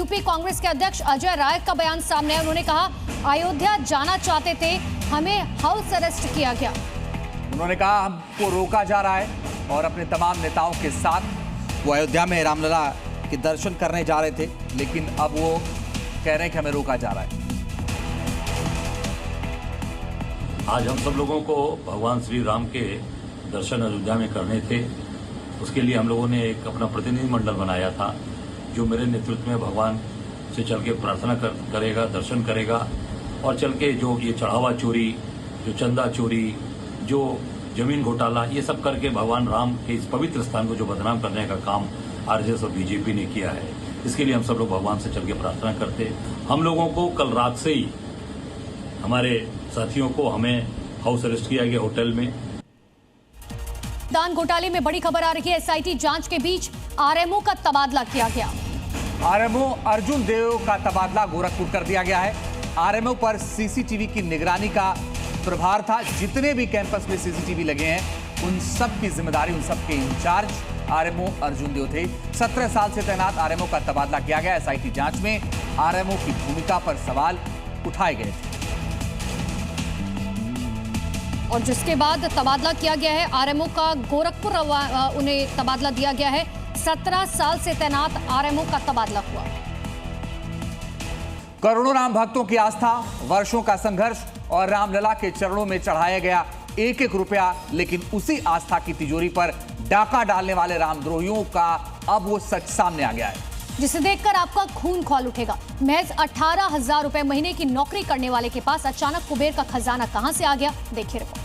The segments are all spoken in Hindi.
यूपी कांग्रेस के अध्यक्ष अजय राय का बयान सामने है। उन्होंने कहा अयोध्या जाना चाहते थे, हमें हाउस अरेस्ट किया गया। उन्होंने कहा हमको रोका जा रहा है और अपने तमाम नेताओं के साथ वो अयोध्या में रामलला के दर्शन करने जा रहे थे, लेकिन अब वो कह रहे हैं कि हमें रोका जा रहा है। आज हम सब लोगों को भगवान श्री राम के दर्शन अयोध्या में करने थे। उसके लिए हम लोगों ने एक अपना प्रतिनिधि मंडल बनाया था, जो मेरे नेतृत्व में भगवान से चल के प्रार्थना करेगा, दर्शन करेगा और चल के जो ये चढ़ावा चोरी, जो चंदा चोरी, जो जमीन घोटाला, ये सब करके भगवान राम के इस पवित्र स्थान को जो बदनाम करने का काम आरएसएस और बीजेपी ने किया है, इसके लिए हम सब लोग भगवान से चल के प्रार्थना करते। हम लोगों को कल रात से ही हमारे साथियों को हमें हाउस अरेस्ट किया गया होटल में। दान घोटाले में बड़ी खबर आ रही है। एसआईटी जांच के बीच आरएमओ का तबादला किया गया। आरएमओ अर्जुन देव का तबादला गोरखपुर कर दिया गया है। आरएमओ पर सीसीटीवी की निगरानी का प्रभार था। जितने भी कैंपस में सीसीटीवी लगे हैं उन सब की जिम्मेदारी, उन सब के इंचार्ज आरएमओ अर्जुन देव थे। 17 साल से तैनात आरएमओ का तबादला किया गया। एसआईटी जांच में आरएमओ की भूमिका पर सवाल उठाए गए थे और जिसके बाद तबादला किया गया है आरएमओ का। गोरखपुर उन्हें तबादला दिया गया है। 17 साल से तैनात आरएमओ का तबादला हुआ। करोड़ों राम भक्तों की आस्था, वर्षों का संघर्ष और रामलला के चरणों में चढ़ाया गया एक एक रुपया, लेकिन उसी आस्था की तिजोरी पर डाका डालने वाले रामद्रोहियों का अब वो सच सामने आ गया है, जिसे देखकर आपका खून खौल उठेगा। महज 18,000 रुपए महीने की नौकरी करने वाले के पास अचानक कुबेर का खजाना कहां से आ गया, देखिए रिपोर्ट।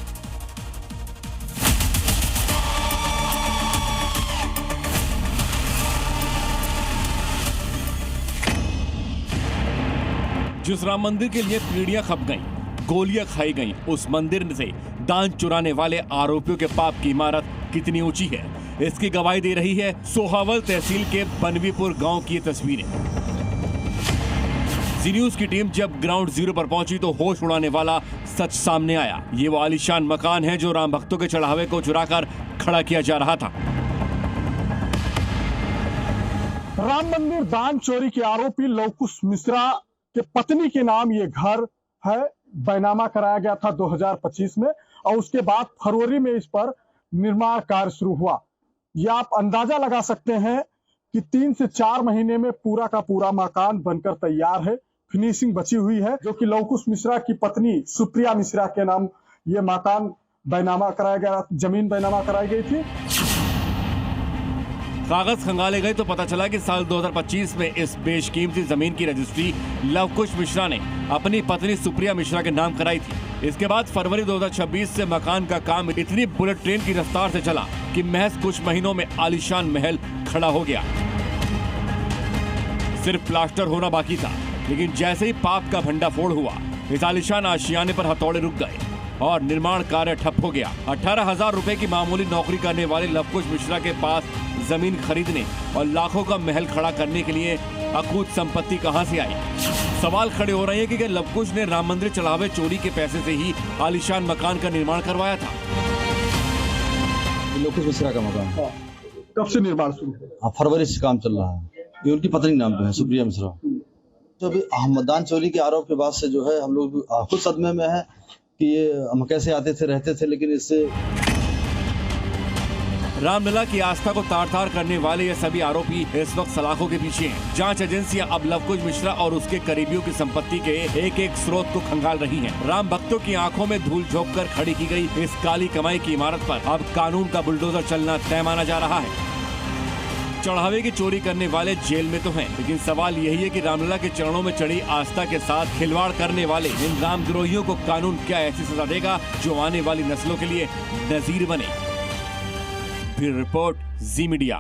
जिस राम मंदिर के लिए पीढ़ियां खप गईं, गोलियां खाई गईं, उस मंदिर से दान चुराने वाले आरोपियों के पाप की इमारत कितनी ऊंची है, इसकी गवाही दे रही है सोहावल तहसील के बनवीपुर गांव की तस्वीरें। जी न्यूज की टीम जब ग्राउंड जीरो पर पहुंची तो होश उड़ाने वाला सच सामने आया। ये वो आलीशान मकान है जो राम भक्तों के चढ़ावे को चुराकर खड़ा किया जा रहा था। राम मंदिर दान चोरी के आरोपी लवकुश मिश्रा के पत्नी के नाम ये घर है। बैनामा कराया गया था 2025 में और उसके बाद फरवरी में इस पर निर्माण कार्य शुरू हुआ। यह आप अंदाजा लगा सकते हैं कि 3 से 4 महीने में पूरा का पूरा मकान बनकर तैयार है। फिनिशिंग बची हुई है, जो कि लवकुश मिश्रा की पत्नी सुप्रिया मिश्रा के नाम ये मकान बैनामा कराया गया, जमीन बैनामा कराई गई थी। कागज खंगाले गए तो पता चला कि साल 2025 में इस बेशकीमती जमीन की रजिस्ट्री लवकुश मिश्रा ने अपनी पत्नी सुप्रिया मिश्रा के नाम कराई थी। इसके बाद फरवरी 2026 से मकान का काम इतनी बुलेट ट्रेन की रफ्तार से चला कि महज कुछ महीनों में आलीशान महल खड़ा हो गया। सिर्फ प्लास्टर होना बाकी था, लेकिन जैसे ही पाप का भंडाफोड़ हुआ, इस आलीशान आशियाने पर हथौड़े रुक गए और निर्माण कार्य ठप हो गया। 18,000 रुपए की मामूली नौकरी करने वाले लवकुश मिश्रा के पास जमीन खरीदने और लाखों का महल खड़ा करने के लिए अकूत संपत्ति कहां से आई? सवाल खड़े हो रहे हैं कि क्या लवकुश ने राम मंदिर चढ़ावे चोरी के पैसे से ही आलीशान मकान का निर्माण करवाया था? लवकुश मिश्रा का मकान कब से निर्माण शुरू हुआ? फरवरी से काम चल रहा है। ये उनकी पत्नी नाम पे है, सुप्रिया मिश्रा। जो अभी दान चोरी के आरोप के बाद से जो है हम लोग खुद सदमे में है कि ये हम कैसे आते थे, रहते थे, लेकिन इससे रामलला की आस्था को तार-तार करने वाले ये सभी आरोपी इस वक्त सलाखों के पीछे हैं। जांच एजेंसियां अब लवकुश मिश्रा और उसके करीबियों की संपत्ति के एक एक स्रोत को खंगाल रही हैं। राम भक्तों की आंखों में धूल झोंक कर खड़ी की गई इस काली कमाई की इमारत पर अब कानून का बुलडोजर चलना तय माना जा रहा है। चढ़ावे की चोरी करने वाले जेल में तो हैं, लेकिन सवाल यही है कि रामलला के चरणों में चढ़ी आस्था के साथ खिलवाड़ करने वाले इन रामद्रोहियों को कानून क्या ऐसी सजा देगा जो आने वाली नस्लों के लिए नजीर बने। फिर रिपोर्ट जी मीडिया।